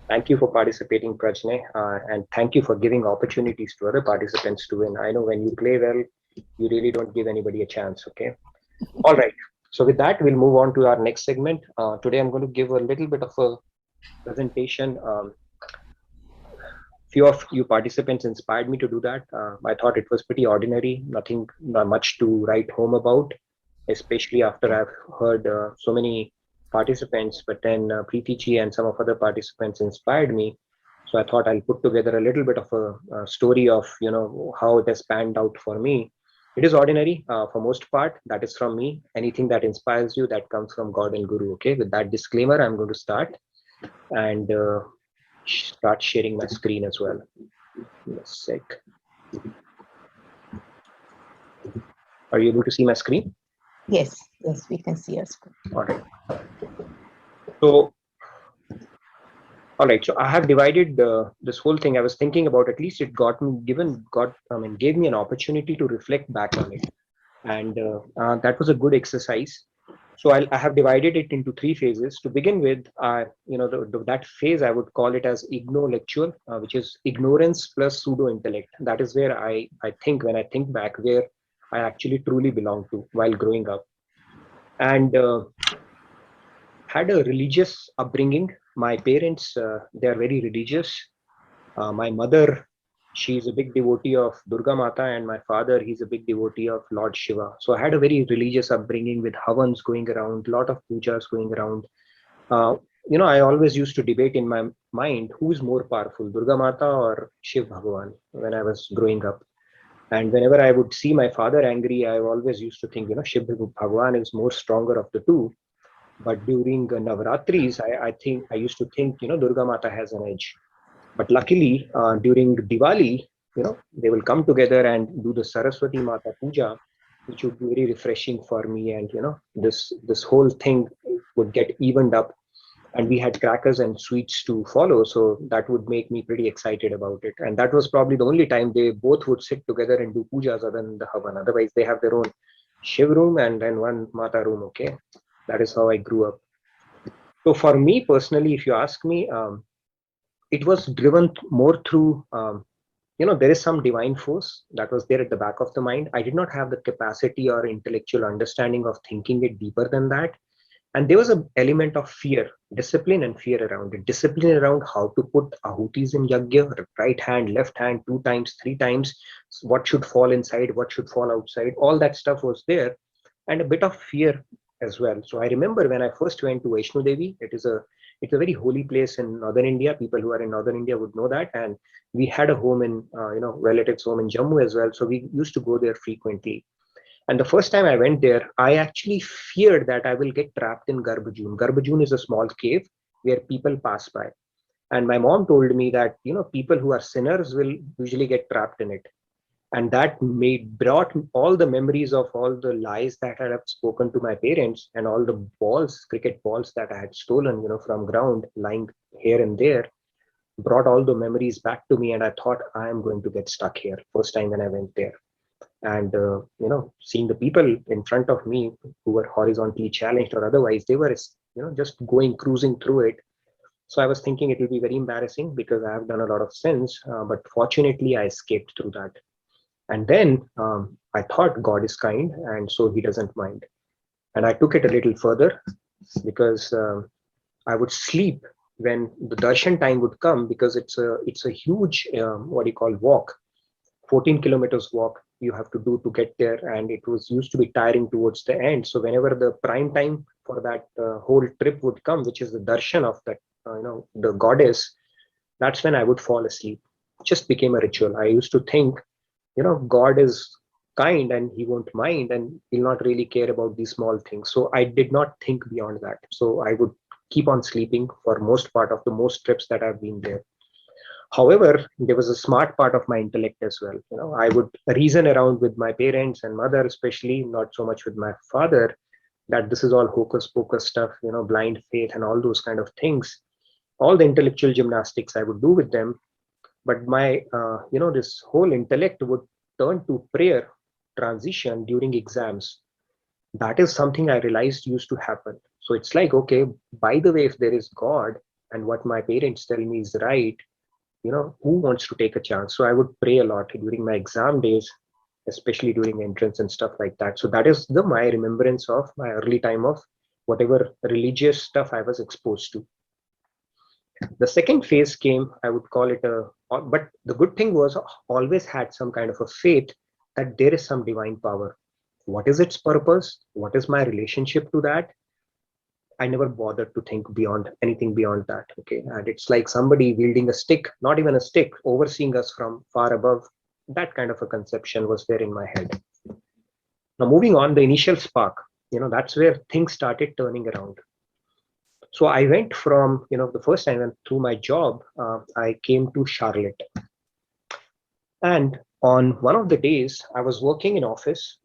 Thank you for participating, Prajne, and thank you for giving opportunities to other participants to win. I know when you play well, you really don't give anybody a chance. Okay. All right. So with that, we'll move on to our next segment. Today, I'm going to give a little bit of a presentation. Few of you participants inspired me to do that. I thought it was pretty ordinary, nothing not much to write home about, especially after I've heard so many participants. But then Preeti ji and some of other participants inspired me. So I thought I'll put together a little bit of a story of how it has panned out for me. It is ordinary for most part. That is from me. Anything that inspires you, that comes from God and Guru. Okay. With that disclaimer, I'm going to start and start sharing my screen as well. In a sec. Are you able to see my screen? Yes, yes, we can see your screen. All right. So, all right. So I have divided this whole thing. I was thinking about, at least it got me gave me an opportunity to reflect back on it, and that was a good exercise. So I have divided it into three phases. To begin with, that phase I would call it as ignolectual, which is ignorance plus pseudo intellect. That is where I think, when I think back, where I actually truly belong to while growing up. And had a religious upbringing. My parents, they are very religious. My mother, she's a big devotee of Durga Mata, and my father, he's a big devotee of Lord Shiva. So I had a very religious upbringing with havans going around, a lot of pujas going around. Uh, I always used to debate in my mind who is more powerful, Durga Mata or Shiv Bhagavan, when I was growing up. And whenever I would see my father angry, I always used to think, Shiv Bhagavan is more stronger of the two. But during Navratris, I think I used to think, Durga Mata has an edge. But luckily, during Diwali, they will come together and do the Saraswati Mata Puja, which would be very refreshing for me. And this whole thing would get evened up, and we had crackers and sweets to follow. So that would make me pretty excited about it. And that was probably the only time they both would sit together and do pujas other than the Havan. Otherwise, they have their own Shiv room and then one Mata room. Okay, that is how I grew up. So for me personally, if you ask me, it was driven more through there is some divine force that was there at the back of the mind. I did not have the capacity or intellectual understanding of thinking it deeper than that. And there was an element of fear, discipline and fear around it. Discipline around how to put ahutis in yagya, right hand, left hand, 2 times, 3 times, what should fall inside, what should fall outside. All that stuff was there, and a bit of fear as well. So I remember when I first went to Vaishno Devi, it's a very holy place in northern India. People who are in northern India would know that. And we had a home in relatives home in Jammu as well. So we used to go there frequently. And the first time I went there, I actually feared that I will get trapped in Garbhajun. Garbhajun is a small cave where people pass by. And my mom told me that, people who are sinners will usually get trapped in it. And that brought all the memories of all the lies that I have spoken to my parents, and all the balls, cricket balls that I had stolen, from ground, lying here and there, brought all the memories back to me. And I thought, I am going to get stuck here. First time when I went there, and seeing the people in front of me who were horizontally challenged or otherwise, they were just going cruising through it. So I was thinking it will be very embarrassing because I have done a lot of sins, but fortunately I escaped through that. And then I thought God is kind, and so he doesn't mind. And I took it a little further, because I would sleep when the darshan time would come, because it's a huge what do you call walk, 14 kilometers walk you have to do to get there, and it was used to be tiring towards the end. So whenever the prime time for that whole trip would come, which is the darshan of that the goddess, that's when I would fall asleep. It just became a ritual. I used to think, God is kind and he won't mind, and he'll not really care about these small things. So I did not think beyond that. So I would keep on sleeping for most part of the most trips that I've been there. However, there was a smart part of my intellect as well. I would reason around with my parents and mother, especially, not so much with my father, that this is all hocus pocus stuff, blind faith and all those kind of things. All the intellectual gymnastics I would do with them, but my, this whole intellect would turn to prayer transition during exams. That is something I realized used to happen. So it's like, okay, by the way, if there is God and what my parents tell me is right, who wants to take a chance? So I would pray a lot during my exam days, especially during entrance and stuff like that. So that is the my remembrance of my early time of whatever religious stuff I was exposed to. The second phase came, I would call it but the good thing was, always had some kind of a faith that there is some divine power. What is its purpose? What is my relationship to that? I never bothered to think beyond anything beyond that. Okay. And it's like somebody wielding a stick, not even a stick, overseeing us from far above. That kind of a conception was there in my head. Now, moving on, the initial spark, that's where things started turning around. So I went from, the first time I went through my job, I came to Charlotte. And on one of the days, I was working in office,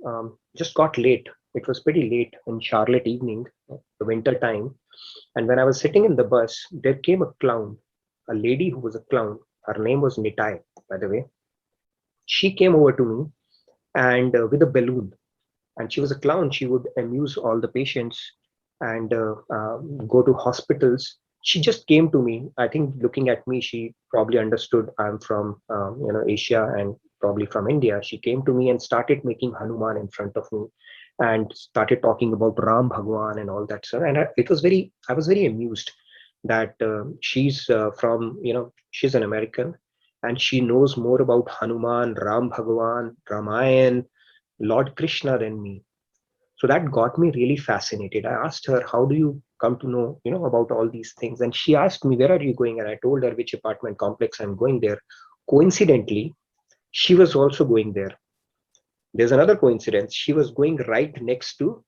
just got late. It was pretty late in Charlotte evening, the winter time. And when I was sitting in the bus, there came a clown, a lady who was a clown. Her name was Nitai, by the way. She came over to me and with a balloon. And she was a clown. She would amuse all the patients and go to hospitals. She just came to me. I think looking at me, she probably understood I'm from Asia and probably from India. She came to me and started making Hanuman in front of me and started talking about Ram Bhagwan and all that stuff. And I was very amused that she's she's an American and she knows more about Hanuman, Ram Bhagwan, Ramayan, Lord Krishna than me. So that got me really fascinated. I asked her, how do you come to know, about all these things? And she asked me, where are you going? And I told her which apartment complex I'm going there. Coincidentally, she was also going there. There's another coincidence. She was going right next to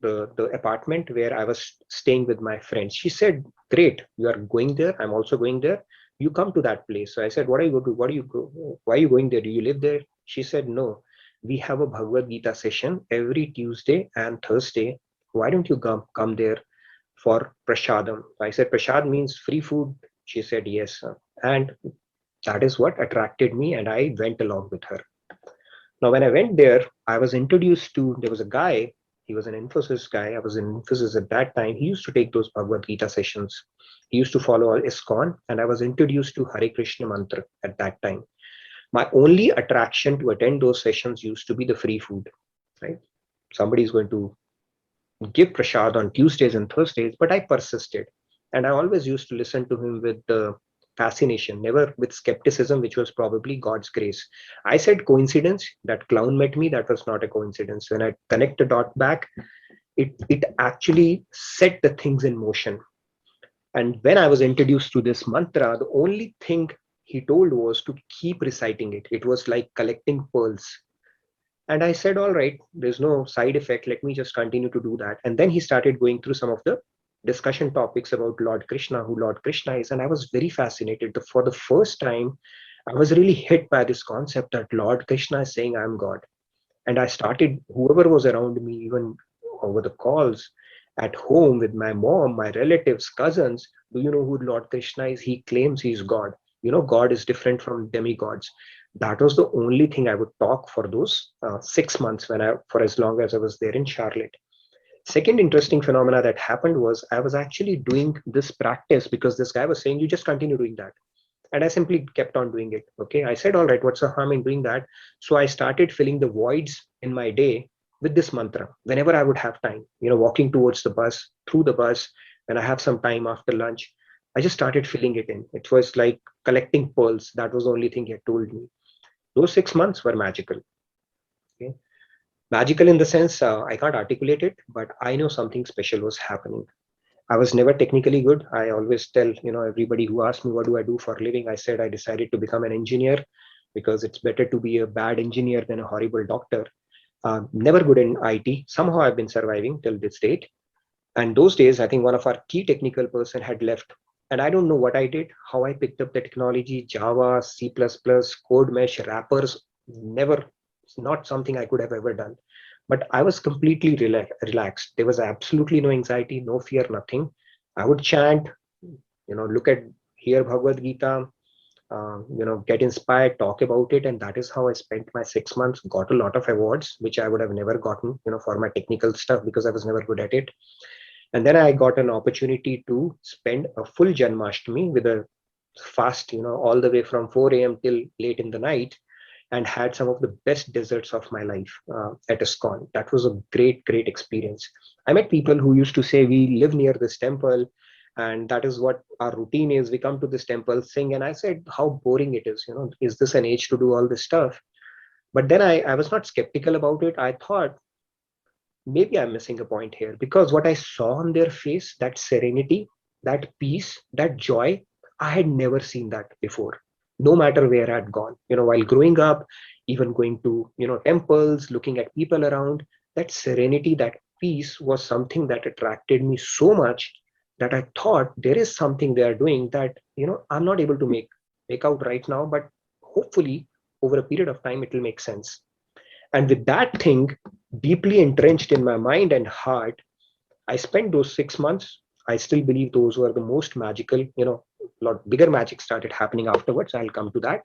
the apartment where I was staying with my friends. She said, great, you are going there. I'm also going there. You come to that place. So I said, what are you going to, what do you go, why are you going there? Do you live there? She said, no, we have a Bhagavad Gita session every Tuesday and Thursday. Why don't you come there for prasadam? I said, prasad means free food. She said, yes. And that is what attracted me. And I went along with her. Now, when I went there, I was introduced to, there was a guy, he was an Infosys guy. I was in Infosys at that time. He used to take those Bhagavad Gita sessions. He used to follow ISKCON, and I was introduced to Hare Krishna mantra at that time. My only attraction to attend those sessions used to be the free food, right? Somebody is going to give prasad on Tuesdays and Thursdays, but I persisted. And I always used to listen to him with fascination, never with skepticism, which was probably God's grace. I said coincidence, that clown met me, that was not a coincidence. When I connect the dot back, it actually set the things in motion. And when I was introduced to this mantra, the only thing he told was to keep reciting it. It was like collecting pearls. And I said, all right, there's no side effect. Let me just continue to do that. And then he started going through some of the discussion topics about Lord Krishna, who Lord Krishna is. And I was very fascinated. For the first time, I was really hit by this concept that Lord Krishna is saying, I'm God. And I started, whoever was around me, even over the calls at home with my mom, my relatives, cousins, do you know who Lord Krishna is? He claims he's God. God is different from demigods. That was the only thing I would talk for those 6 months for as long as I was there in Charlotte. Second interesting phenomena that happened was I was actually doing this practice because this guy was saying, you just continue doing that. And I simply kept on doing it. Okay. I said, all right, what's the harm in doing that? So I started filling the voids in my day with this mantra whenever I would have time, walking towards the bus, through the bus, when I have some time after lunch. I just started filling it in. It was like collecting pearls. That was the only thing he had told me. Those 6 months were magical. Okay. Magical in the sense I can't articulate it, but I know something special was happening. I was never technically good. I always tell everybody who asks me what do I do for a living, I said I decided to become an engineer because it's better to be a bad engineer than a horrible doctor. Never good in IT. Somehow I've been surviving till this date. And those days, I think one of our key technical person had left. And I don't know what I did, how I picked up the technology, Java, C++, code mesh, wrappers, never, not something I could have ever done. But I was completely relaxed. There was absolutely no anxiety, no fear, nothing. I would chant, look at, hear Bhagavad Gita, get inspired, talk about it. And that is how I spent my 6 months, got a lot of awards, which I would have never gotten, for my technical stuff because I was never good at it. And then I got an opportunity to spend a full Janmashtami with a fast, all the way from 4 a.m. till late in the night, and had some of the best desserts of my life at ISKCON. That was a great, great experience. I met people who used to say, we live near this temple, and that is what our routine is. We come to this temple, sing. And I said, how boring it is. Is this an age to do all this stuff? But then I was not skeptical about it. I thought, maybe I'm missing a point here, because what I saw on their face, that serenity, that peace, that joy, I had never seen that before, no matter where I'd gone. While growing up, even going to, temples, looking at people around, that serenity, that peace was something that attracted me so much that I thought there is something they are doing that, I'm not able to make out right now, but hopefully over a period of time, it will make sense. And with that thing deeply entrenched in my mind and heart, I spent those 6 months. I still believe those were the most magical, a lot bigger magic started happening afterwards. I'll come to that.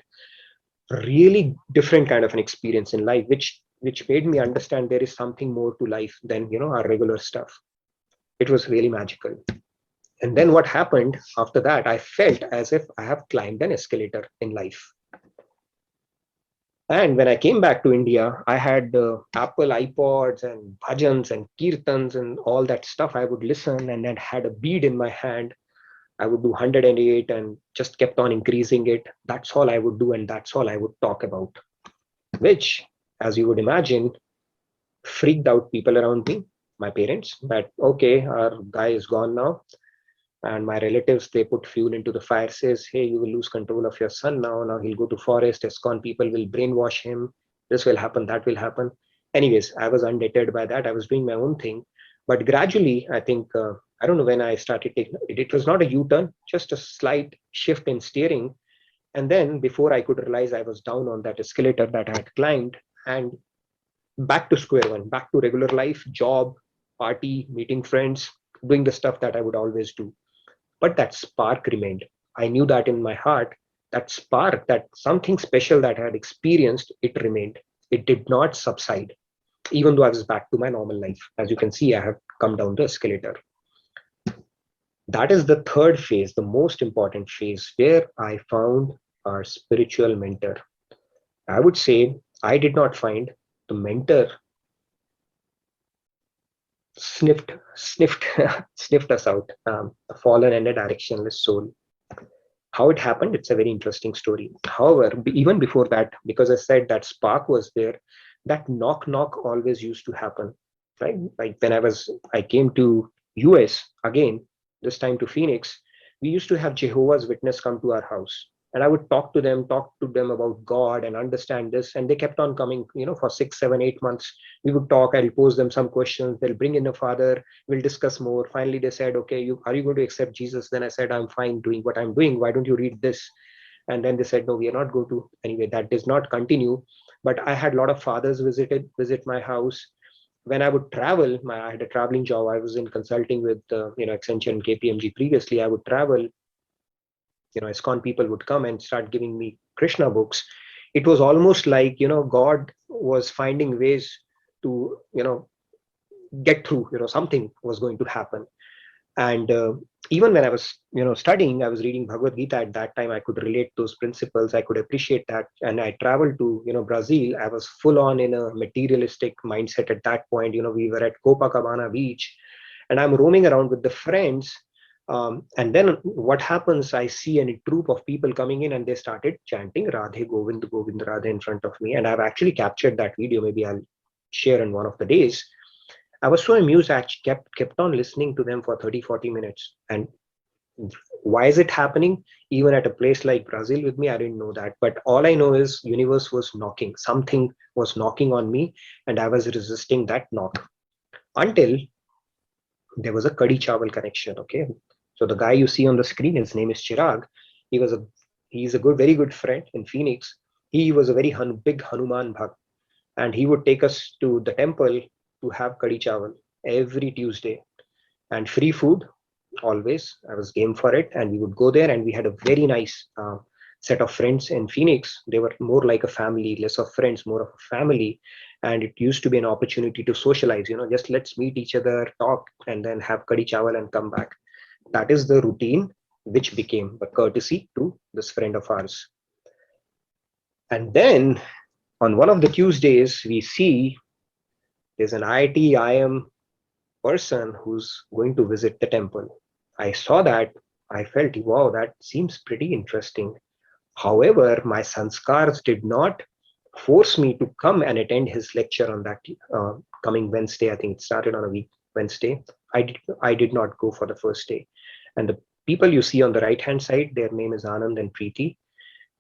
Really different kind of an experience in life, which made me understand there is something more to life than, our regular stuff. It was really magical. And then what happened after that, I felt as if I have climbed an escalator in life. And when I came back to India, I had Apple iPods and bhajans and kirtans and all that stuff. I would listen, and then had a bead in my hand. I would do 108 and just kept on increasing it. That's all I would do, and that's all I would talk about, which, as you would imagine, freaked out people around me, my parents, that, okay, our guy is gone now. And my relatives, they put fuel into the fire, says, hey, you will lose control of your son now he'll go to forest, ISKCON people will brainwash him, this will happen, that will happen. Anyways, I was undeterred by that. I was doing my own thing. But gradually, I think, I don't know when I started taking it, it was not a u-turn, just a slight shift in steering. And then before I could realize, I was down on that escalator that I had climbed, and back to square one, back to regular life, job, party, meeting friends, doing the stuff that I would always do. But that spark remained. I knew that in my heart, that spark, that something special that I had experienced, it remained. It did not subside, even though I was back to my normal life. As you can see, I have come down the escalator. That is the third phase, the most important phase, where I found our spiritual mentor. I would say I did not find, the mentor sniffed sniffed us out, a fallen and a directionless soul. How it happened, it's a very interesting story. However, even before that, because I said that spark was there, that knock knock always used to happen, right? Like when I came to US again, this time to Phoenix, we used to have Jehovah's Witness come to our house. And I would talk to them about God and understand this. And they kept on coming, for 6, 7, 8 months. We would talk, I'll pose them some questions. They'll bring in a father, we'll discuss more. Finally, they said, okay, are you going to accept Jesus? Then I said, I'm fine doing what I'm doing. Why don't you read this? And then they said, no, we are not going to. Anyway, that does not continue. But I had a lot of fathers visit my house. When I would travel, I had a traveling job. I was in consulting with, Accenture and KPMG previously. I would travel, ISKCON people would come and start giving me Krishna books. It was almost like, God was finding ways to, get through, something was going to happen. And even when I was, studying, I was reading Bhagavad Gita at that time. I could relate those principles. I could appreciate that. And I traveled to, Brazil. I was full on in a materialistic mindset at that point. We were at Copacabana beach, and I'm roaming around with the friends. And then what happens, I see a troop of people coming in, and they started chanting Radhe Govind Govind Radhe in front of me. And I've actually captured that video. Maybe I'll share in one of the days. I was so amused. I kept on listening to them for 30, 40 minutes. And why is it happening? Even at a place like Brazil with me, I didn't know that. But all I know is universe was knocking. Something was knocking on me, and I was resisting that knock until there was a Kadi Chawal connection. Okay. So the guy you see on the screen, his name is Chirag. He was a he's a very good friend in Phoenix. He was a very big Hanuman Bhakt, and he would take us to the temple to have Kadi Chawal every Tuesday, and free food always. I was game for it, and we would go there, and we had a very nice set of friends in Phoenix. They were more like a family, less of friends, more of a family. And it used to be an opportunity to socialize, just let's meet each other, talk, and then have kadi chawal and come back. That is the routine which became a courtesy to this friend of ours. And then on one of the Tuesdays, we see there's an IIM person who's going to visit the temple. I saw that. I felt, wow, that seems pretty interesting. However, my sanskars did not force me to come and attend his lecture on that coming Wednesday. I think it started on a week Wednesday. I did not go for the first day. And the people you see on the right hand side, their name is Anand and Preeti.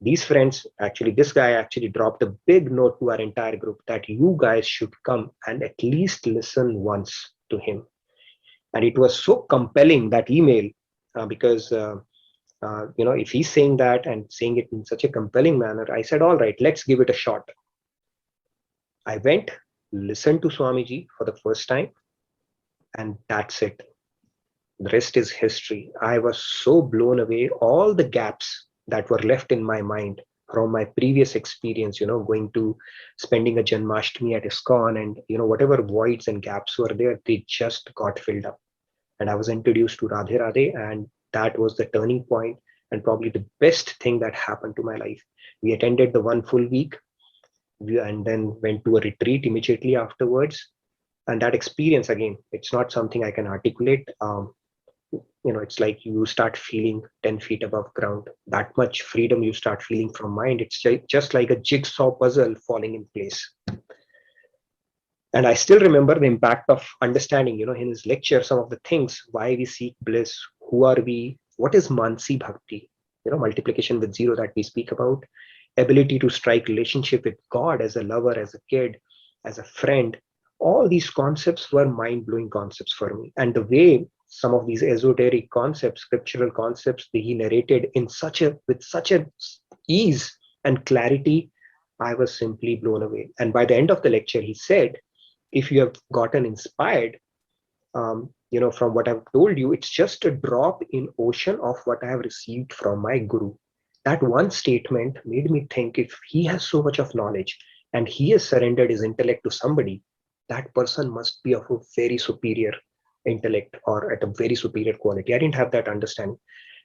These friends, actually, this guy actually dropped a big note to our entire group that you guys should come and at least listen once to him. And it was so compelling, that email, because if he's saying that and saying it in such a compelling manner, I said, all right, let's give it a shot. I went, listened to Swamiji for the first time, and that's it. The rest is history. I was so blown away. All the gaps that were left in my mind from my previous experience, going to spending a Janmashtami at ISKCON, and whatever voids and gaps were there, they just got filled up. And I was introduced to Radhe Radhe, and that was the turning point and probably the best thing that happened to my life. We attended the one full week, and then went to a retreat immediately afterwards. And that experience, again, it's not something I can articulate. It's like you start feeling 10 feet above ground. That much freedom you start feeling from mind. It's just like a jigsaw puzzle falling in place. And I still remember the impact of understanding, in his lecture, some of the things, why we seek bliss, who are we, what is Mansi Bhakti, multiplication with zero that we speak about, ability to strike relationship with God as a lover, as a kid, as a friend. All these concepts were mind-blowing concepts for me. And the way some of these esoteric concepts, scriptural concepts, he narrated with such a ease and clarity, I was simply blown away. And by the end of the lecture, he said, if you have gotten inspired, from what I've told you, it's just a drop in ocean of what I have received from my guru. That one statement made me think, if he has so much of knowledge and he has surrendered his intellect to somebody, that person must be of a very superior intellect or at a very superior quality. I didn't have that understanding.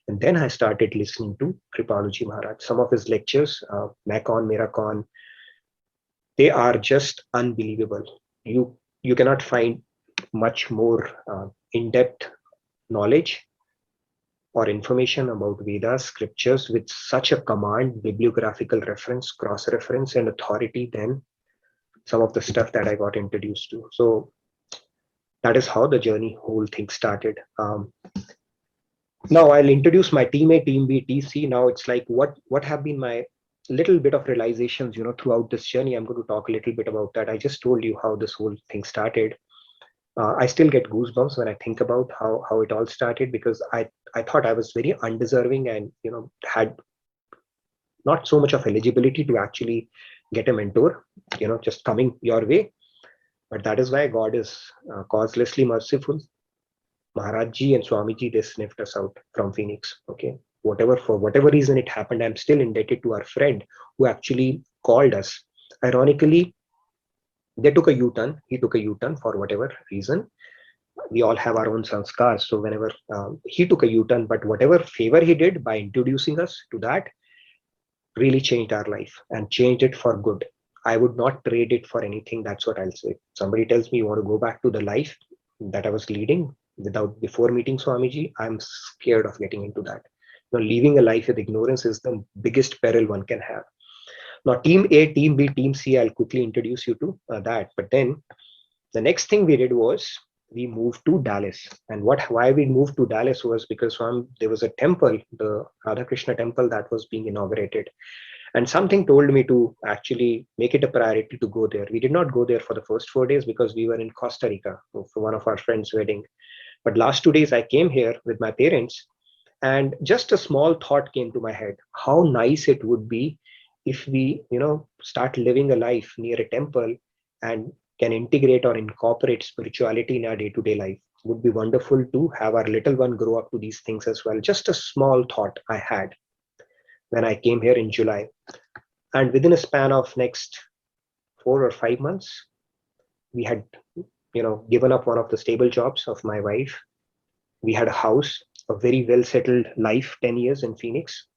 And then I started listening to Kripaluji Maharaj. Some of his lectures, Maikon, Merakon, they are just unbelievable. You cannot find much more in-depth knowledge or information about Vedas, scriptures with such a command, bibliographical reference, cross-reference, and authority than some of the stuff that I got introduced to. So that is how the journey, whole thing started. Now I'll introduce my team A, team B, TC. Now it's like what have been my little bit of realizations, throughout this journey. I'm going to talk a little bit about that. I just told you how this whole thing started. I still get goosebumps when I think about how it all started, because I thought I was very undeserving and had not so much of eligibility to actually get a mentor, just coming your way. But that is why God is causelessly merciful. Maharajji and Swamiji, they sniffed us out from Phoenix. Okay, for whatever reason it happened, I'm still indebted to our friend who actually called us. Ironically, they took a U-turn. He took a U-turn for whatever reason. We all have our own sanskars. So whenever he took a U-turn, but whatever favor he did by introducing us to that really changed our life and changed it for good. I would not trade it for anything. That's what I'll say. Somebody tells me you want to go back to the life that I was leading before meeting Swamiji, I'm scared of getting into that. Leaving a life with ignorance is the biggest peril one can have. Now, team A, team B, team C, I'll quickly introduce you to that. But then the next thing we did was we moved to Dallas. And why we moved to Dallas was because there was a temple, the Radhakrishna temple, that was being inaugurated. And something told me to actually make it a priority to go there. We did not go there for the first 4 days because we were in Costa Rica for one of our friends' wedding. But last 2 days I came here with my parents, and just a small thought came to my head. How nice it would be if we, start living a life near a temple and can integrate or incorporate spirituality in our day-to-day life. It would be wonderful to have our little one grow up to these things as well. Just a small thought I had when I came here in July. And within a span of next 4 or 5 months, we had, given up one of the stable jobs of my wife. We had a house, a very well settled life, 10 years in Phoenix,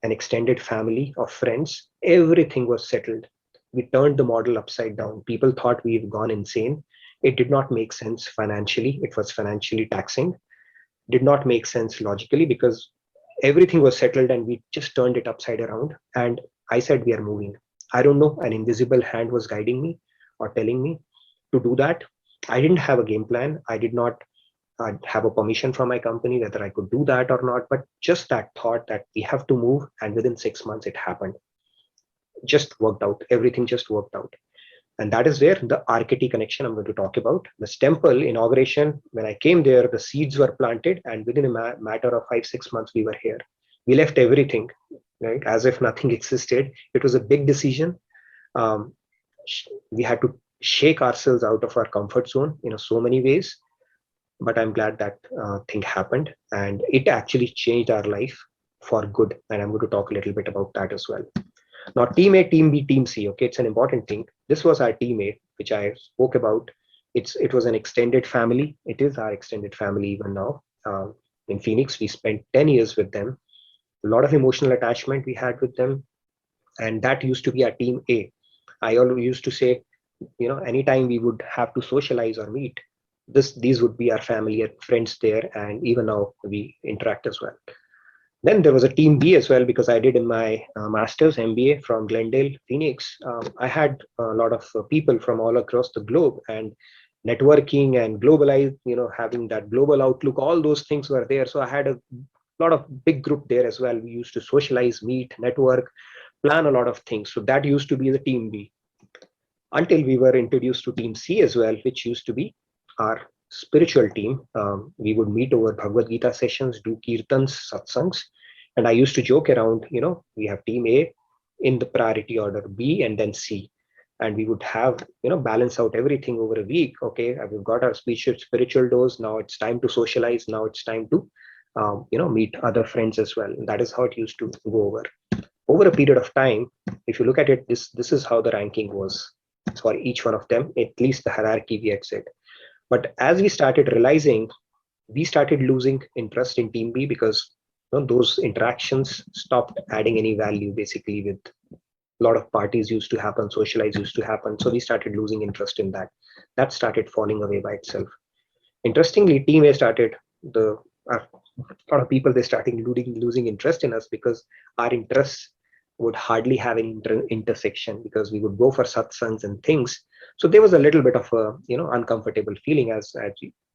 an extended family of friends. Everything was settled. We turned the model upside down. People thought we've gone insane. It did not make sense financially. It was financially taxing, did not make sense logically, because everything was settled and we just turned it upside around. And I said, we are moving. I don't know, an invisible hand was guiding me or telling me to do that. I didn't have a game plan. I did not have a permission from my company whether I could do that or not, but just that thought that we have to move. And within 6 months, it happened. Just worked out. Everything just worked out. And that is where the RKT connection I'm going to talk about. This temple inauguration, when I came there, the seeds were planted, and within a matter of 5, 6 months, we were here. We left everything, right, as if nothing existed. It was a big decision. Um, we had to shake ourselves out of our comfort zone in so many ways. But I'm glad that thing happened, and it actually changed our life for good. And I'm going to talk a little bit about that as well. Now, team A, team B, team C. Okay, it's an important thing. This was our team A, which I spoke about. It was an extended family. It is our extended family even now. In Phoenix, we spent 10 years with them. A lot of emotional attachment we had with them, and that used to be our team A. I always used to say, anytime we would have to socialize or meet, these would be our family and friends there, and even now we interact as well. Then there was a team B as well, because I did in my master's MBA from Glendale, Phoenix. I had a lot of people from all across the globe, and networking and globalize, having that global outlook, all those things were there. So I had a lot of big group there as well. We used to socialize, meet, network, plan a lot of things. So that used to be the team B, until we were introduced to team C as well, which used to be our spiritual team. We would meet over Bhagavad Gita sessions, do kirtans, satsangs. And I used to joke around, we have team A in the priority order, B, and then C. And we would have, balance out everything over a week. Okay, we've got our spiritual dose. Now it's time to socialize. Now it's time to, meet other friends as well. And that is how it used to go over. Over a period of time, if you look at it, this is how the ranking was for each one of them, at least the hierarchy we had said. But as we started realizing, we started losing interest in team B, because those interactions stopped adding any value. Basically, with a lot of parties used to happen, socialize used to happen. So we started losing interest in that. That started falling away by itself. Interestingly, team A started a lot of people, they started losing interest in us, because our interests would hardly have any intersection, because we would go for satsangs and things. So there was a little bit of a uncomfortable feeling, as a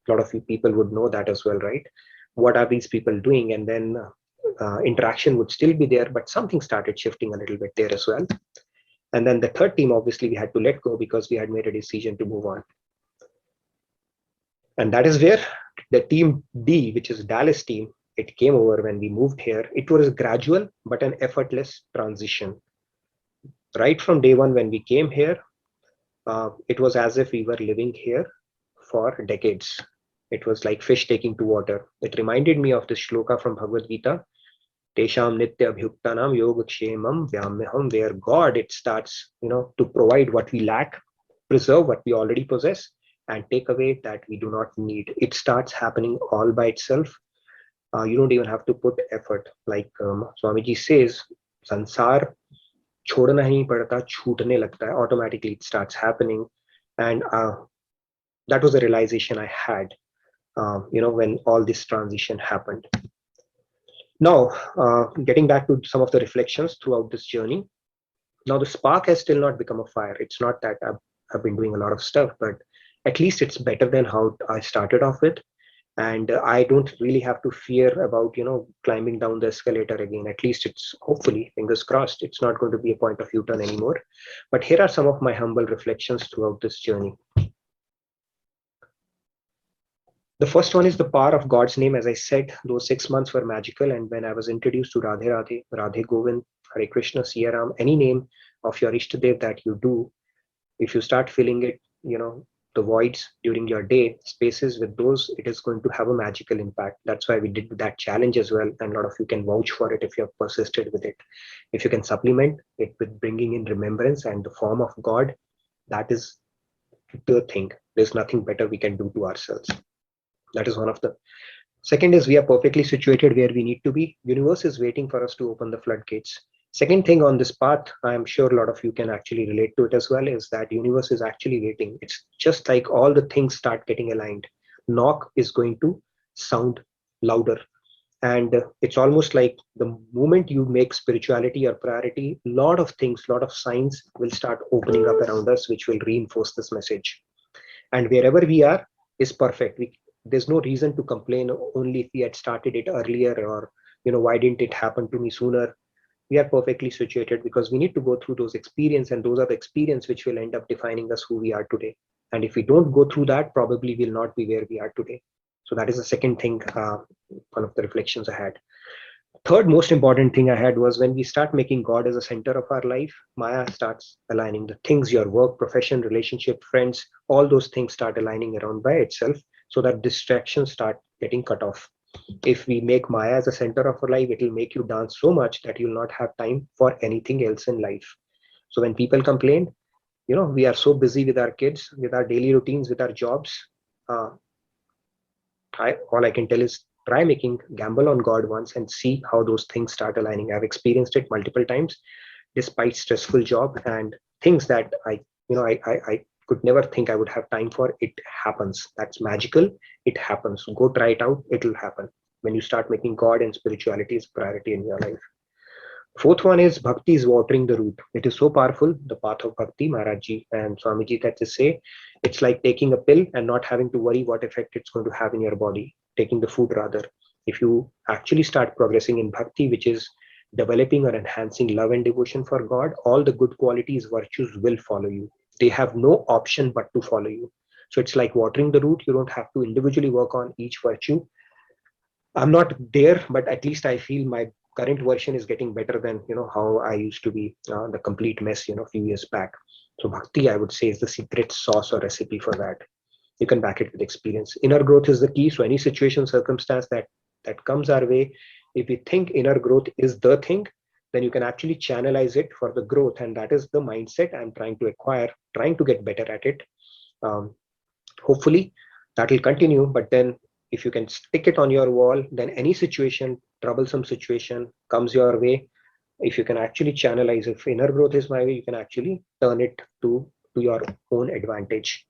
lot of you people would know that as well, right? What are these people doing? And then interaction would still be there, but something started shifting a little bit there as well. And then the third team, obviously, we had to let go, because we had made a decision to move on. And that is where the team D, which is Dallas team, it came over when we moved here. It was gradual, but an effortless transition. Right from day one, when we came here, it was as if we were living here for decades. It was like fish taking to water. It reminded me of the shloka from Bhagavad Gita, Tesham Nitya Abhyuktanam Yogakshemam Vyamyaham, where God, it starts, to provide what we lack, preserve what we already possess, and take away that we do not need. It starts happening all by itself. You don't even have to put effort. Like Swamiji says, Sansar छोड़ना ही नहीं पड़ता, छूटने लगता है. Automatically it starts happening. And that was a realization I had, when all this transition happened. Now, getting back to some of the reflections throughout this journey. Now, the spark has still not become a fire. It's not that I've been doing a lot of stuff, but at least it's better than how I started off with. And I don't really have to fear about climbing down the escalator again. At least it's, hopefully, fingers crossed, it's not going to be a point of U-turn anymore. But here are some of my humble reflections throughout this journey. The first one is the power of God's name. As I said, those 6 months were magical, and when I was introduced to Radhe Radhe, Radhe Govind, Hare Krishna, Siya Ram, any name of your Ishtadev that you do, if you start feeling it, the voids during your day, spaces with those, it is going to have a magical impact. That's why we did that challenge as well. And a lot of you can vouch for it if you have persisted with it. If you can supplement it with bringing in remembrance and the form of God, that is the thing. There's nothing better we can do to ourselves. That is one of the. Second is we are perfectly situated where we need to be. Universe is waiting for us to open the floodgates. Second thing on this path, I'm sure a lot of you can actually relate to it as well, is that universe is actually waiting. It's just like all the things start getting aligned. Knock is going to sound louder. And it's almost like the moment you make spirituality your priority, a lot of things, a lot of signs will start opening up around us, which will reinforce this message. And wherever we are is perfect. There's no reason to complain only if we had started it earlier, or why didn't it happen to me sooner. We are perfectly situated because we need to go through those experiences, and those are the experiences which will end up defining us who we are today. And if we don't go through that, probably we'll not be where we are today. So that is the second thing, one of the reflections I had. Third most important thing I had was when we start making God as a center of our life, Maya starts aligning. The things, your work, profession, relationship, friends, all those things start aligning around by itself, so that distractions start getting cut off. If we make Maya as a center of our life, it will make you dance so much that you'll not have time for anything else in life. So when people complain, we are so busy with our kids, with our daily routines, with our jobs. Uh, all I can tell is try making gamble on God once and see how those things start aligning. I've experienced it multiple times, despite stressful job and things that I could never think I would have time for. It happens. That's magical. It happens. Go try it out. It'll happen when you start making God and spirituality as priority in your life. Fourth one is bhakti is watering the root. It is so powerful, the path of bhakti, Maharajji and Swamiji that to say, it's like taking a pill and not having to worry what effect it's going to have in your body, taking the food rather. If you actually start progressing in bhakti, which is developing or enhancing love and devotion for God, all the good qualities, virtues will follow you. They have no option but to follow you. So it's like watering the root. You don't have to individually work on each virtue. I'm not there, but at least I feel my current version is getting better than how I used to be, the complete mess a few years back. So bhakti, I would say, is the secret sauce or recipe for that. You can back it with experience. Inner growth is the key. So any situation, circumstance that comes our way, if we think inner growth is the thing, then you can actually channelize it for the growth, and that is the mindset I'm trying to acquire, trying to get better at it. Um, Hopefully that will continue, but then if you can stick it on your wall, then any situation, troublesome situation comes your way, if you can actually channelize, if inner growth is my way, you can actually turn it to your own advantage,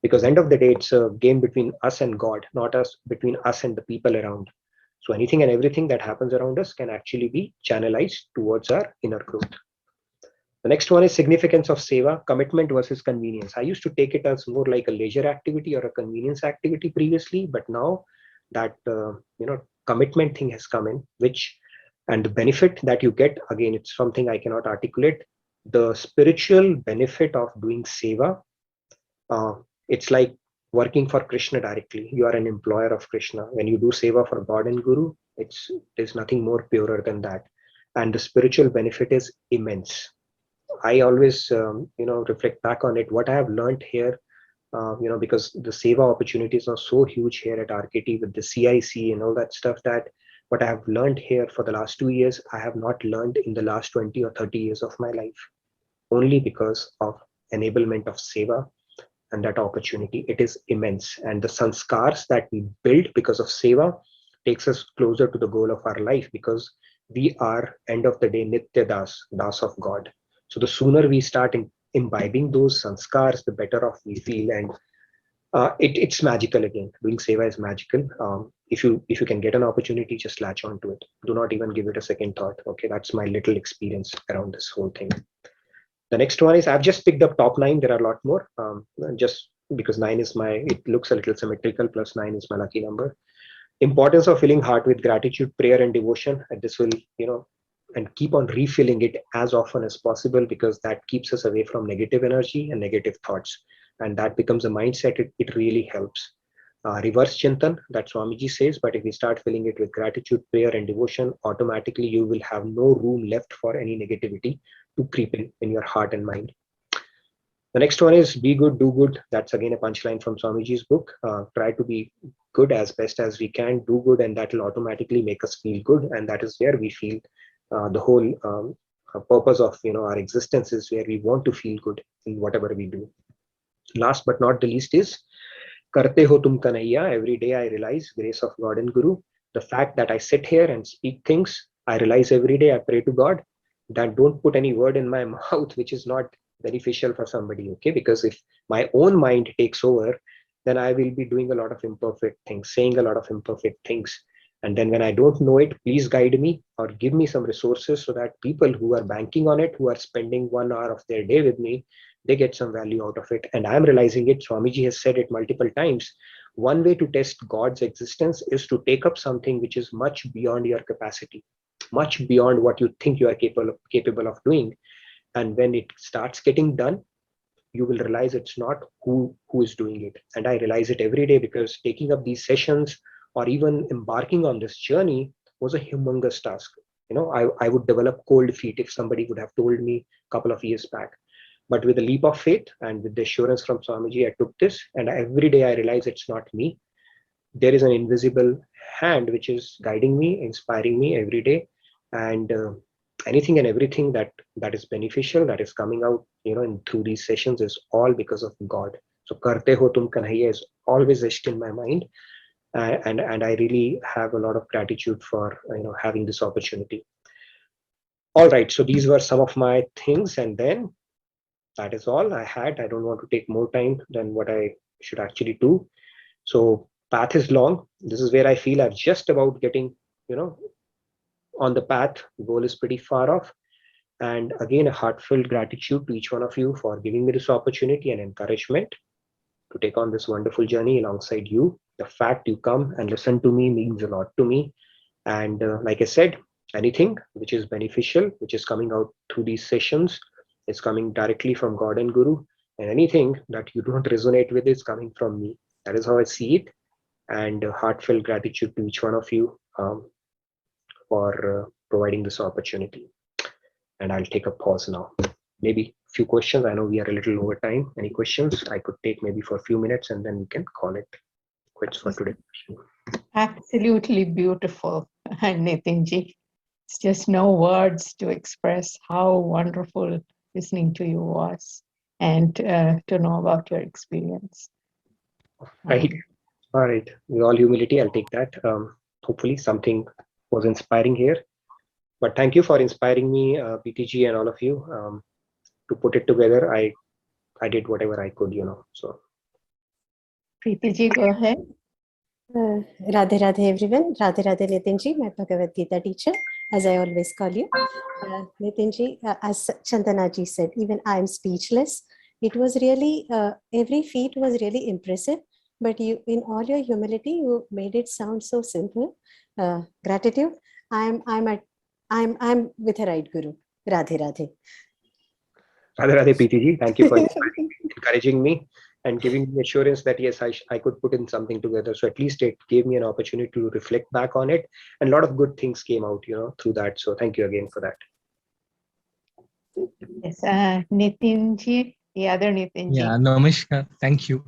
because end of the day it's a game between us and God, not us between us and the people around. So anything and everything that happens around us can actually be channelized towards our inner growth. The next one is significance of seva, commitment versus convenience. I used to take it as more like a leisure activity or a convenience activity previously, but now that commitment thing has come in, which and the benefit that you get, again, it's something I cannot articulate. The spiritual benefit of doing seva, uh, it's like working for Krishna directly. You are an employer of Krishna. When you do seva for God and Guru, there's nothing more purer than that, and the spiritual benefit is immense. I always, reflect back on it, what I have learned here, because the seva opportunities are so huge here at RKT with the CIC and all that stuff, that what I have learned here for the last 2 years, I have not learned in the last 20 or 30 years of my life, only because of enablement of seva and that opportunity. It is immense. And the sanskars that we build because of seva takes us closer to the goal of our life, because we are, end of the day, Nitya Das, Das of God. So the sooner we start imbibing those sanskars, the better off we feel. And it's magical again. Doing seva is magical. If you can get an opportunity, just latch on to it. Do not even give it a second thought. Okay, that's my little experience around this whole thing. The next one is I've just picked up top nine. There are a lot more. Just because nine is it looks a little symmetrical. Plus nine is my lucky number. Importance of filling heart with gratitude, prayer, and devotion. And this will, and keep on refilling it as often as possible, because that keeps us away from negative energy and negative thoughts. And that becomes a mindset. It really helps. Reverse chintan, that Swamiji says, but if we start filling it with gratitude, prayer, and devotion, automatically you will have no room left for any negativity to creep in your heart and mind. The next one is be good, do good. That's again a punchline from Swamiji's book. Try to be good as best as we can, do good, and that will automatically make us feel good. And that is where we feel the whole purpose of our existence is where we want to feel good in whatever we do. Last but not the least is Karte ho tum kanaiya. Every day I realize grace of God and Guru. The fact that I sit here and speak things, I realize every day I pray to God that don't put any word in my mouth which is not beneficial for somebody. Okay, because if my own mind takes over, then I will be doing a lot of imperfect things, saying a lot of imperfect things. And then when I don't know it, please guide me or give me some resources so that people who are banking on it, who are spending 1 hour of their day with me, they get some value out of it. And I'm realizing it. Swamiji has said it multiple times. One way to test God's existence is to take up something which is much beyond your capacity, much beyond what you think you are capable of doing. And when it starts getting done, you will realize it's not who is doing it. And I realize it every day because taking up these sessions or even embarking on this journey was a humongous task. I would develop cold feet if somebody would have told me a couple of years back. But with a leap of faith and with the assurance from Swamiji, I took this, and every day I realize it's not me. There is an invisible hand which is guiding me, inspiring me every day, and anything and everything that is beneficial, that is coming out, through these sessions is all because of God. So "Karte ho tum kanhaiya" is always etched in my mind, and I really have a lot of gratitude for having this opportunity. All right, so these were some of my things, and then that is all I had. I don't want to take more time than what I should actually do. So path is long. This is where I feel I'm just about getting, you know, on the path. Goal is pretty far off. And again, a heartfelt gratitude to each one of you for giving me this opportunity and encouragement to take on this wonderful journey alongside you. The fact you come and listen to me means a lot to me. And like I said, anything which is beneficial, which is coming out through these sessions, is coming directly from God and Guru. And anything that you don't resonate with is coming from me. That is how I see it. And heartfelt gratitude to each one of you for providing this opportunity. And I'll take a pause now. Maybe a few questions. I know we are a little over time. Any questions I could take maybe for a few minutes and then we can call it quits for today. Absolutely beautiful, Nitinji. It's just no words to express how wonderful listening to you was and to know about your experience. Right. All right. With all humility, I'll take that. Hopefully, something was inspiring here. But thank you for inspiring me, PTG, and all of you to put it together. I did whatever I could, So Preetiji, go ahead. Radhe Radhe everyone. Radhe Radhe Nitinji, my Bhagavad Gita teacher, as I always call you. Nitinji, as Chandanaji said, even I am speechless. It was really, every feat was really impressive, but you, in all your humility, you made it sound so simple. Gratitude. I'm with a right Guru. Radhe Radhe. Radhe Radhe, PTG. Thank you for encouraging me and giving me assurance that yes, I could put in something together. So at least it gave me an opportunity to reflect back on it, and a lot of good things came out, through that. So thank you again for that. Yes, Nitinji, the other Nitinji. Yeah, Namaskar. Thank you.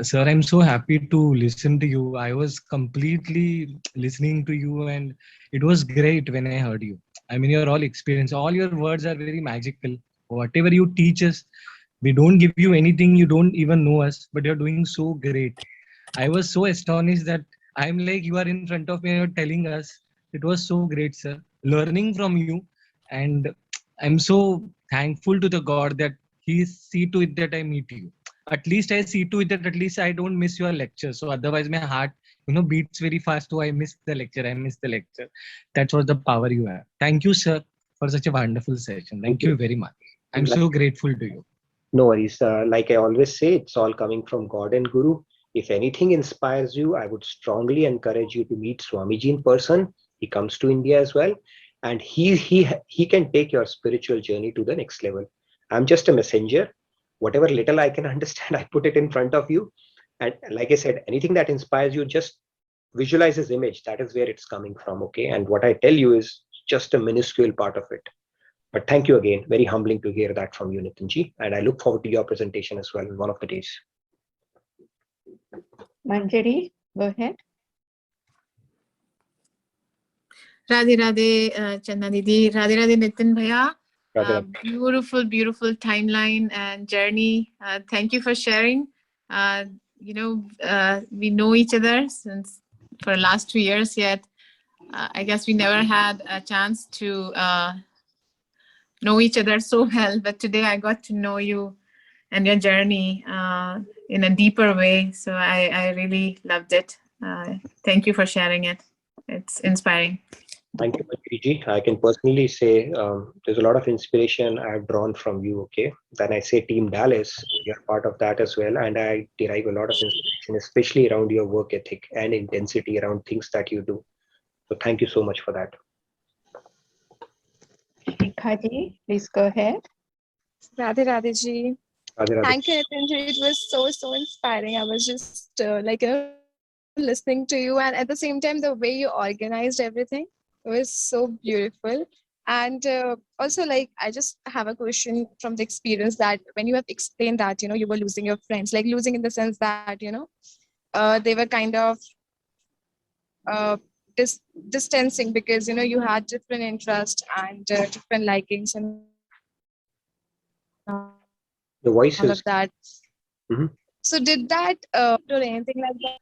Sir, I'm so happy to listen to you. I was completely listening to you and it was great when I heard you. I mean, your all experience, all your words are very magical. Whatever you teach us, we don't give you anything, you don't even know us, but you're doing so great. I was so astonished that I'm like, you are in front of me and you're telling us. It was so great, sir. Learning from you. And I'm so thankful to the God that He see to it that I meet you. At least I see to it that at least I don't miss your lecture. So otherwise my heart, beats very fast. So I miss the lecture. I miss the lecture. That's what the power you have. Thank you, sir, for such a wonderful session. Thank you very much. I'm so grateful to you. No worries. Like I always say, it's all coming from God and Guru. If anything inspires you, I would strongly encourage you to meet Swamiji in person. He comes to India as well, and he can take your spiritual journey to the next level. I'm just a messenger. Whatever little I can understand, I put it in front of you. And like I said, anything that inspires you, just visualize his image. That is where it's coming from. Okay. And what I tell you is just a minuscule part of it. But thank you again. Very humbling to hear that from you, Nitinji. And I look forward to your presentation as well one of the days. Manjari, go ahead. Radhe Radhe, Channa Didi. Radhe Radhe, Nitin Bhaiya. Radhe Radhe. Beautiful, beautiful timeline and journey. Thank you for sharing. We know each other since for the last 2 years, yet I guess we never had a chance to know each other so well. But today I got to know you and your journey in a deeper way. So I really loved it. Thank you for sharing it. It's inspiring. Thank you, Manjari. I can personally say there's a lot of inspiration I've drawn from you. Okay, then I say Team Dallas, you're part of that as well, and I derive a lot of inspiration, especially around your work ethic and intensity around things that you do. So thank you so much for that. Shikhaji, please go ahead. Radhe Radhe ji. Radhe Radhe. Thank you, Nitinji. It was so inspiring. I was just listening to you, and at the same time, the way you organized everything was so beautiful. And also, I just have a question from the experience that when you have explained that you were losing your friends, like losing in the sense that they were kind of distancing because you had different interests and different likings and all of that. The voice is. So did that or anything like that?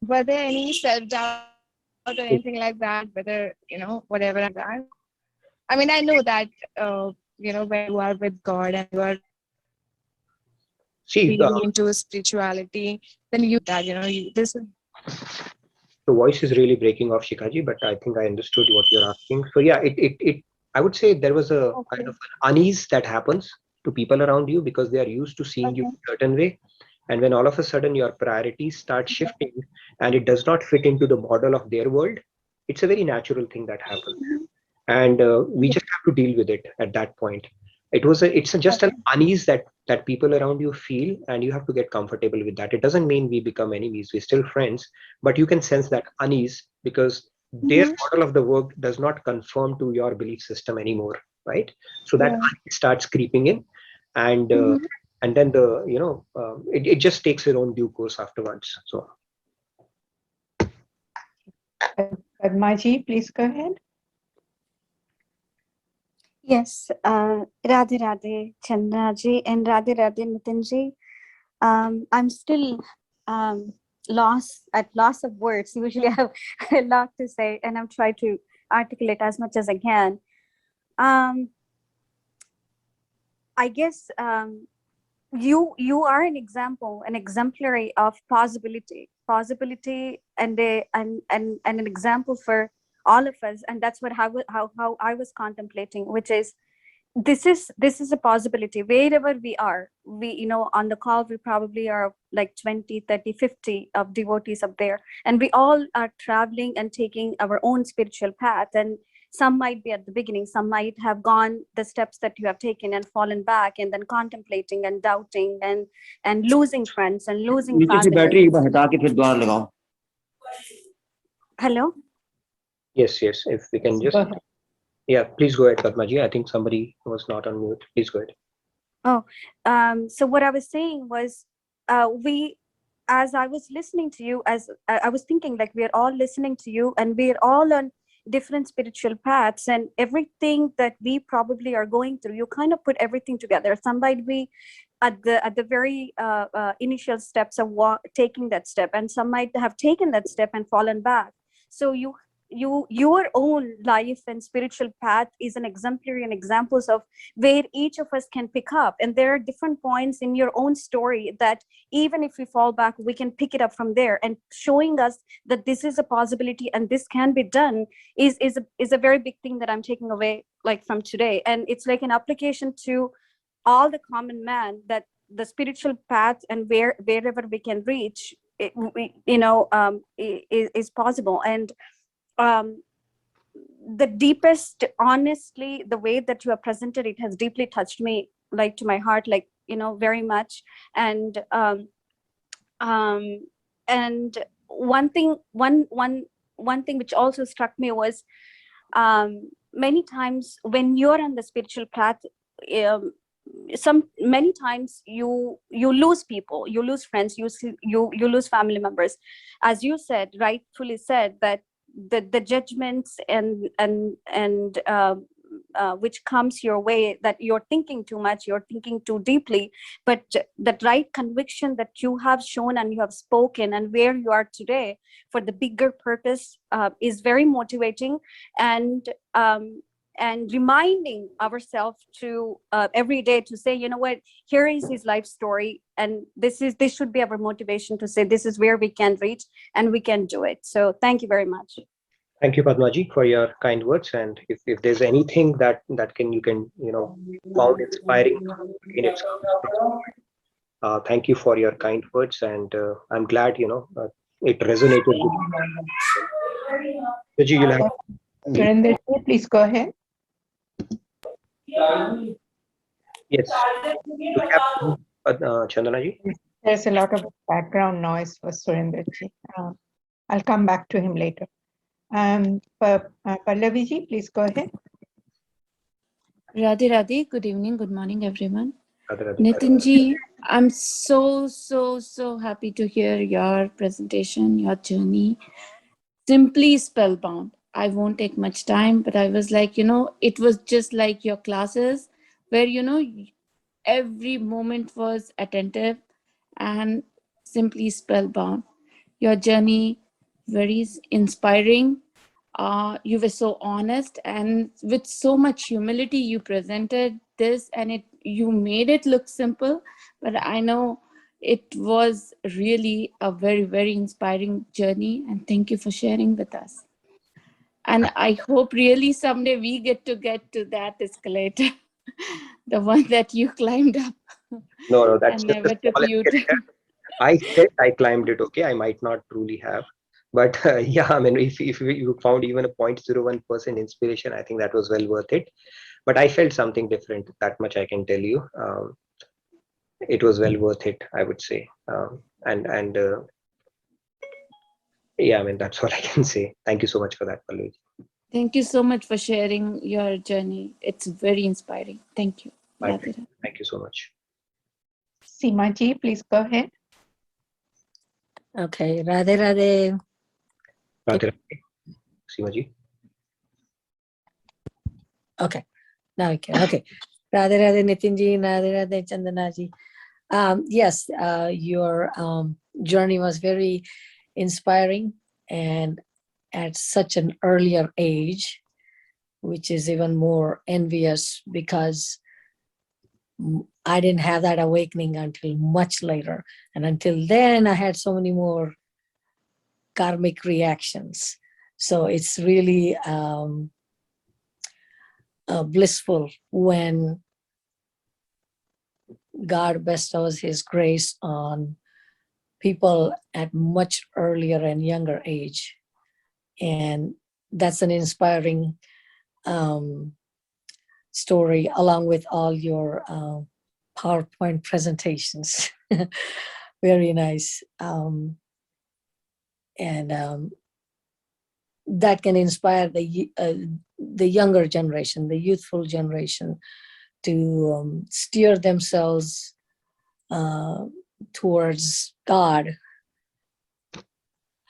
Were there any self-doubt or anything like that? Whether, whatever like that? I mean, I know that, when you are with God and you are See, really into spirituality, then you that, this is. the voice is really breaking off, Shikaji, but I think I understood what you're asking. So yeah, I would say there was a kind of an unease that happens to people around you because they are used to seeing you a certain way. And when all of a sudden your priorities start shifting and it does not fit into the model of their world, it's a very natural thing that happens. And we just have to deal with it at that point. It's just an unease that people around you feel, and you have to get comfortable with that. It doesn't mean we become enemies, we're still friends, but you can sense that unease because their model of the work does not conform to your belief system anymore, right? So that unease starts creeping in, and then it just takes its own due course afterwards. So Padmaji, please go ahead. Yes, Radhe Radhe Chandra ji and Radhe Radhe Nitin ji. I'm still lost of words. Usually I have a lot to say and I'm trying to articulate as much as I can. I guess you are an example, an exemplary of possibility and an example for all of us. And that's what how I was contemplating, which is this is a possibility wherever we are. We on the call we probably are like 20, 30, 50 of devotees up there, and we all are traveling and taking our own spiritual path. And some might be at the beginning, some might have gone the steps that you have taken and fallen back and then contemplating and doubting and losing friends and losing family. Hello. yes, if we can just. Yeah, please go ahead, Padmaji. I think somebody was not on mute. Please go ahead. So what I was saying was, as I was listening to you, as I was thinking, like we're all listening to you, and we're all on different spiritual paths, and everything that we probably are going through, you kind of put everything together. Some might be at the very initial steps of taking that step, and some might have taken that step and fallen back. So your own life and spiritual path is an exemplary and examples of where each of us can pick up. And there are different points in your own story that even if we fall back, we can pick it up from there, and showing us that this is a possibility and this can be done is a very big thing that I'm taking away like from today. And it's like an application to all the common man, that the spiritual path and wherever we can reach is possible. And the deepest, honestly, the way that you have presented it has deeply touched me, like to my heart, like very much. And one thing which also struck me was many times when you're on the spiritual path, um, many times you lose people, you lose friends, you lose family members, as you said, rightfully said, that the judgments and which comes your way, that you're thinking too much, you're thinking too deeply. But that right conviction that you have shown and you have spoken, and where you are today for the bigger purpose, is very motivating. And reminding ourselves to every day to say, you know what, here is his life story, and this should be our motivation to say this is where we can reach and we can do it. So thank you very much. Thank you, Padmaji, for your kind words. And if there's anything that you can found inspiring, again, it's thank you for your kind words, and I'm glad it resonated with you. Paji, you'll have. Surinder, please go ahead. Yes. Chandana ji. There's a lot of background noise for Surinder. I'll come back to him later. Pallavi ji, please go ahead. Radhe Radhe, good evening, good morning, everyone. Radhe Radhe. Nitin ji, I'm so happy to hear your presentation, your journey. Simply spellbound. I won't take much time, but I was like, it was just like your classes where, every moment was attentive and simply spellbound. Your journey, very inspiring. You were so honest, and with so much humility you presented this, and you made it look simple, but I know it was really a very, very inspiring journey, and thank you for sharing with us. And I hope really someday we get to that escalator, the one that you climbed up. No, that's and just never a took small you to. I said I climbed it. Okay, I might not truly have, but yeah, I mean, if you found even a 0.01% inspiration, I think that was well worth it. But I felt something different. That much I can tell you. It was well worth it, I would say. And yeah, I mean, that's all I can say. Thank you so much for that, Pallavi. Thank you so much for sharing your journey. It's very inspiring. Thank you. My pleasure. Thank you so much. Seema ji, please go ahead. Okay, Radhe Radhe. Radhe Radhe. Seema ji. Okay, now we can. Okay, Radhe Radhe Nitin ji, Radhe Radhe Chandana ji. Yes, your journey was very inspiring, and at such an earlier age, which is even more envious because I didn't have that awakening until much later. And until then, I had so many more karmic reactions. So it's really blissful when God bestows his grace on people at much earlier and younger age. And that's an inspiring story, along with all your PowerPoint presentations. Very nice. That can inspire the younger generation, the youthful generation, to steer themselves towards God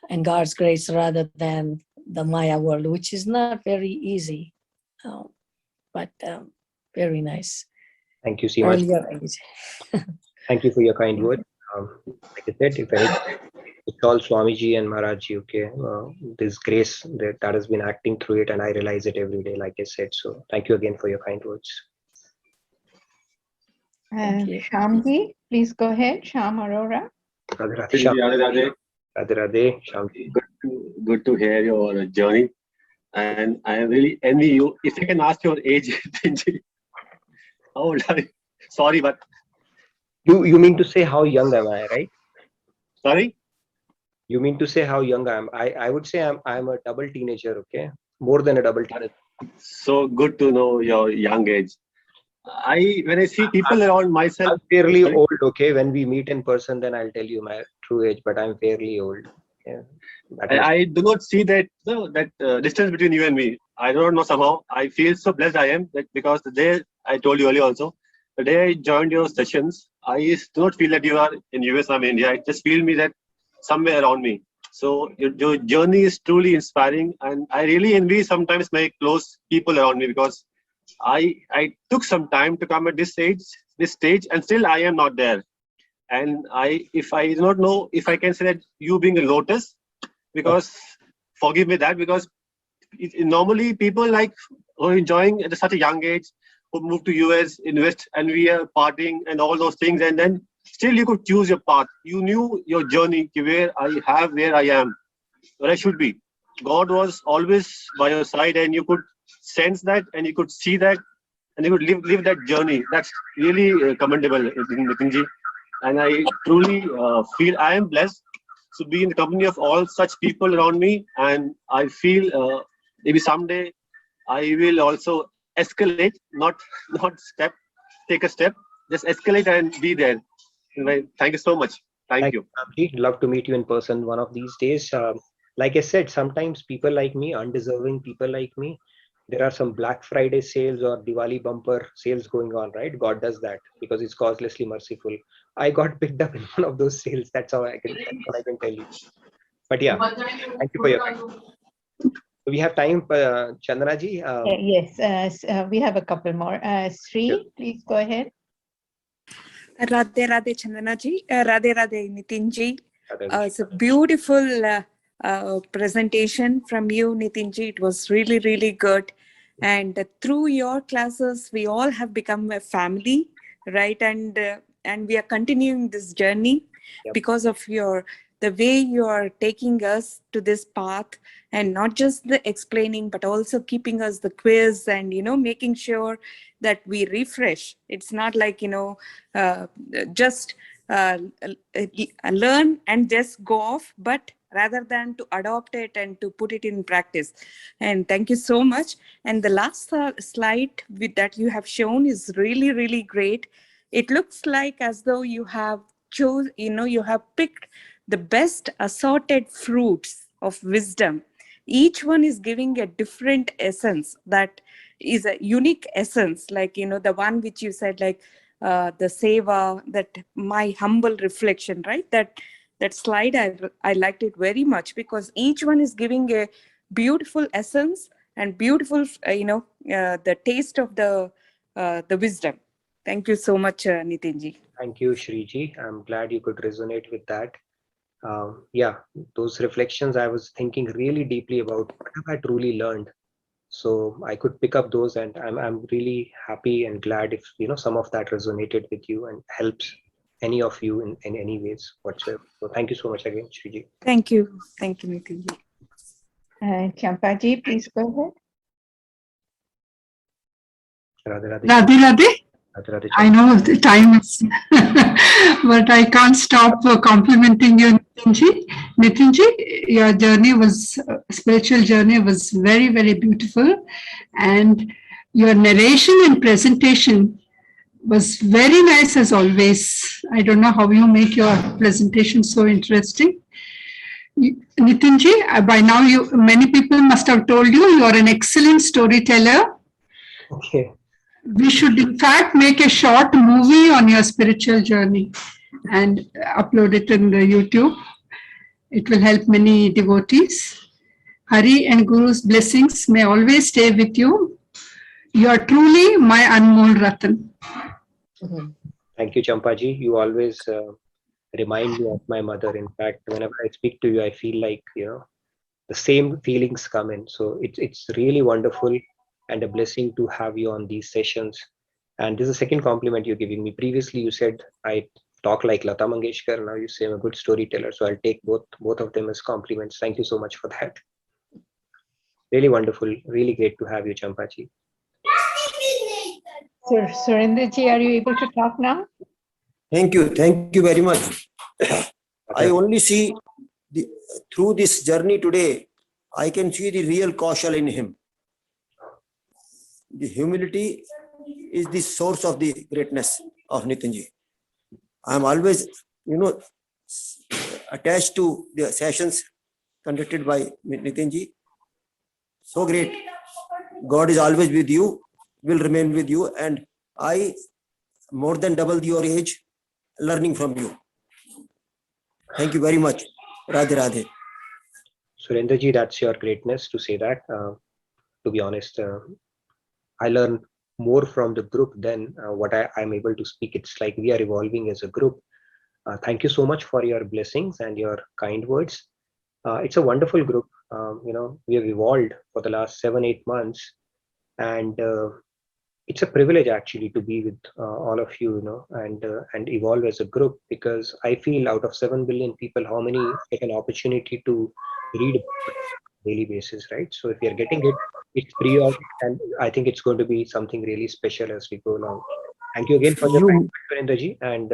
and God's grace rather than the Maya world, which is not very easy, but very nice. Thank you, Seema. Thank you for your kind word. Like I said, if anything, it's all Swamiji and Maharajji, okay? This grace that has been acting through it, and I realize it every day, like I said. So thank you again for your kind words. Shamji, please go ahead. Sham Arora. Radhe Radhe. Radhe Radhe. Shamji. Good to hear your journey. And I really envy you. If I can ask your age, how old are you? Sorry, but you mean to say how young am I, right? Sorry? You mean to say how young I am? I would say I'm a double teenager, okay? More than a double teenager. So good to know your young age. When I see people around myself, I'm fairly old, okay? When we meet in person, then I'll tell you my true age, but I'm fairly old. Yeah, that was I do not see that distance between you and me. I don't know, somehow I feel so blessed I am, that because the day I told you earlier also, the day I joined your sessions, I do not feel that you are in US or I'm in India. I just feel me that somewhere around me. So your journey is truly inspiring, and I really envy sometimes my close people around me, because I took some time to come at this stage, and still I am not there. And if I do not know if I can say that you being a lotus, because forgive me that, because normally people like who are enjoying at such a young age, who move to US, invest, and we are partying and all those things, and then still you could choose your path. You knew your journey, where I am, where I should be. God was always by your side, and you could sense that, and you could see that, and you could live that journey. That's really commendable, Nitinji. And I truly feel I am blessed to be in the company of all such people around me. And I feel maybe someday I will also escalate, not take a step, just escalate and be there. Anyway, thank you so much. Thank you. Ramji. Love to meet you in person one of these days. Like I said, sometimes people like me, undeserving people like me, there are some Black Friday sales or Diwali bumper sales going on, right? God does that because it's causelessly merciful. I got picked up in one of those sales. That's what I can tell you. But yeah, thank you for your time. We have time, Chandana ji. Yes, we have a couple more. Sri, Sure. please go ahead. Radhe Radhe Chandana ji, Radhe Radhe Nitin ji. Radhe. It's a beautiful presentation from you, Nitin ji. It was really, really good. And through your classes, we all have become a family, right? And we are continuing this journey because of the way you are taking us to this path, and not just the explaining, but also keeping us the quiz and, making sure that we refresh. It's not like, just learn and just go off, but rather than to adopt it and to put it in practice. And thank you so much. And the last slide that you have shown is really, really great. It looks like as though you have you have picked the best assorted fruits of wisdom. Each one is giving a different essence that is a unique essence, like, the one which you said, like, the seva, that my humble reflection, right? That slide, I liked it very much, because each one is giving a beautiful essence and beautiful, the taste of the wisdom. Thank you so much, Nitinji. Thank you, Shriji. I'm glad you could resonate with that. Yeah, those reflections, I was thinking really deeply about what have I truly learned. So I could pick up those, and I'm really happy and glad if some of that resonated with you and helps any of you in any ways whatsoever. So thank you so much again, Shriji. Thank you, Nitinji. Champaji, please go ahead. Radhe Radhe. Radhe Radhe. Radhe Radhe. I know the time is, but I can't stop complimenting you, Nitinji. Nitinji, your journey spiritual journey was very, very beautiful. And your narration and presentation was very nice as always. I don't know how you make your presentation so interesting. Nitinji, by now many people must have told you are an excellent storyteller. Okay. We should in fact make a short movie on your spiritual journey and upload it in the YouTube. It will help many devotees. Hari and Guru's blessings may always stay with you. You are truly my Anmol Ratan. Thank you, Champaji. You always remind me of my mother. In fact, whenever I speak to you, I feel like the same feelings come in. So it's really wonderful and a blessing to have you on these sessions. And this is the second compliment you're giving me. Previously, you said I talk like Lata Mangeshkar. Now you say I'm a good storyteller. So I'll take both of them as compliments. Thank you so much for that. Really wonderful. Really great to have you, Champaji. Sir Surendraji, are you able to talk now? Thank you very much. I only see through this journey today, I can see the real Kaushal in him. The humility is the source of the greatness of Nitinji. I am always, attached to the sessions conducted by Nitinji. So great. God is always with you, will remain with you, and I more than double your age learning from you. Thank you very much. Radhe Radhe. Surendraji, that's your greatness to say that. To be honest, I learn more from the group than what I'm able to speak. It's like we are evolving as a group. Thank you so much for your blessings and your kind words. It's a wonderful group. We have evolved for the last 7-8 months, and it's a privilege actually to be with all of you, and evolve as a group, because I feel out of 7 billion people, how many get an opportunity to read on a daily basis, right? So if you're getting it, it's free of, and I think it's going to be something really special as we go along. Thank you again for your time, Surendraji, and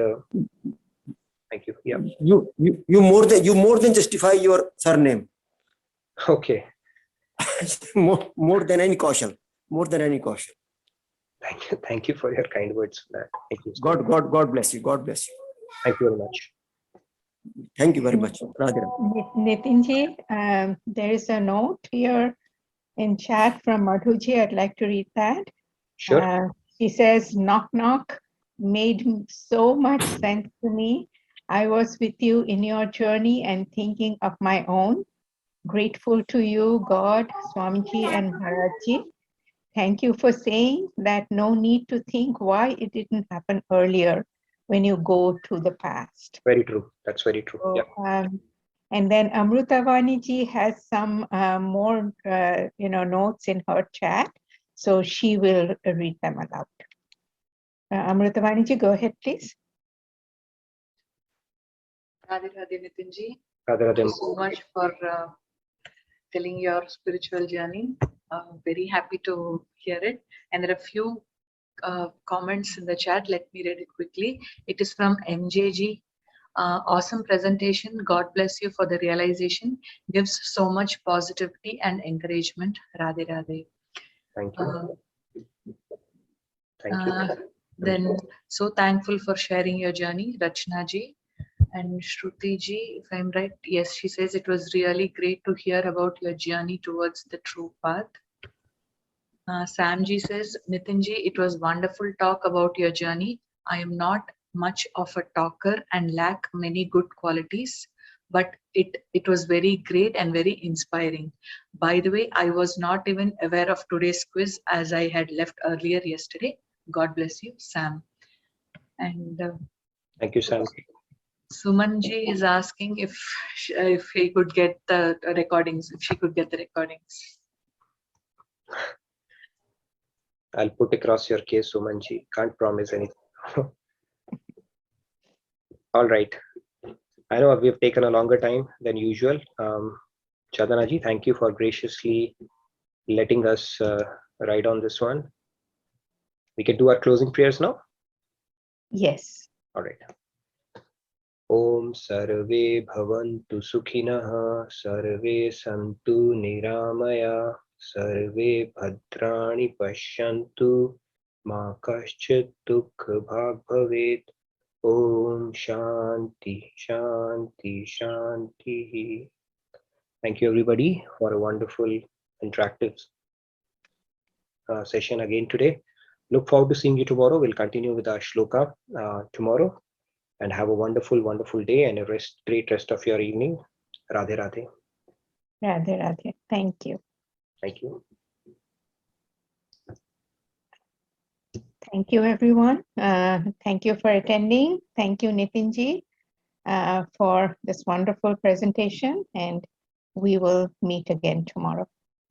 thank you. Yeah. You more than justify your surname. Okay. more than any caution. More than any caution. Thank you for your kind words. Thank you. God bless you. God bless you. Thank you very much. Thank you very much. Radhe. Nitinji, there is a note here in chat from Madhuji. I'd like to read that. Sure. She says, knock, knock, made so much sense to me. I was with you in your journey and thinking of my own. Grateful to you, God, Swamiji, and Maharajji. Thank you for saying that no need to think why it didn't happen earlier when you go to the past. Very true. That's very true. So, Yeah. and then Amrutavani ji has some more, notes in her chat. So she will read them aloud. Amrutavani ji, go ahead, please. Radhe Radhe Nitinji. Radhe Radhe. Thank you so much for telling your spiritual journey. Very happy to hear it. And there are a few comments in the chat. Let me read it quickly. It is from MJG. Awesome presentation. God bless you for the realization. Gives so much positivity and encouragement. Radhe Radhe. Thank you. Thank you. Then so thankful for sharing your journey, Rachna ji. And Shruti ji, if I'm right, yes, she says it was really great to hear about your journey towards the true path. Sam ji says, Nitin ji, it was wonderful talk about your journey. I am not much of a talker and lack many good qualities, but it was very great and very inspiring. By the way, I was not even aware of today's quiz as I had left earlier yesterday. God bless you, Sam. And thank you, Sam. Sumanji is asking if he could get the recordings, if she could get the recordings. I'll put across your case, Sumanji. Can't promise anything. All right. I know we've taken a longer time than usual. Chandanaji, thank you for graciously letting us ride on this one. We can do our closing prayers now? Yes. All right. Om Sarve Bhavantu Sukhinah Sarve Santu Niramaya Sarve Bhadrani Pashyantu Ma Kaschit Dukha Bhag Bhavet. Om Shanti Shanti Shanti. Thank you everybody for a wonderful interactive session again today. Look forward to seeing you tomorrow. We'll continue with our shloka tomorrow. And have a wonderful, wonderful day and a great rest of your evening. Radhe Radhe. Radhe Radhe. Thank you. Thank you. Thank you, everyone. Thank you for attending. Thank you, Nitinji, for this wonderful presentation. And we will meet again tomorrow.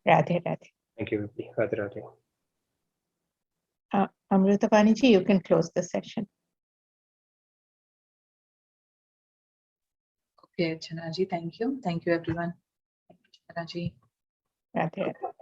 Radhe Radhe. Thank you, Radhe Radhe. Amrutavani ji, you can close the session. Okay, Chanaji, thank you. Thank you, everyone. Thank you, Chanaji. Radhe Radhe.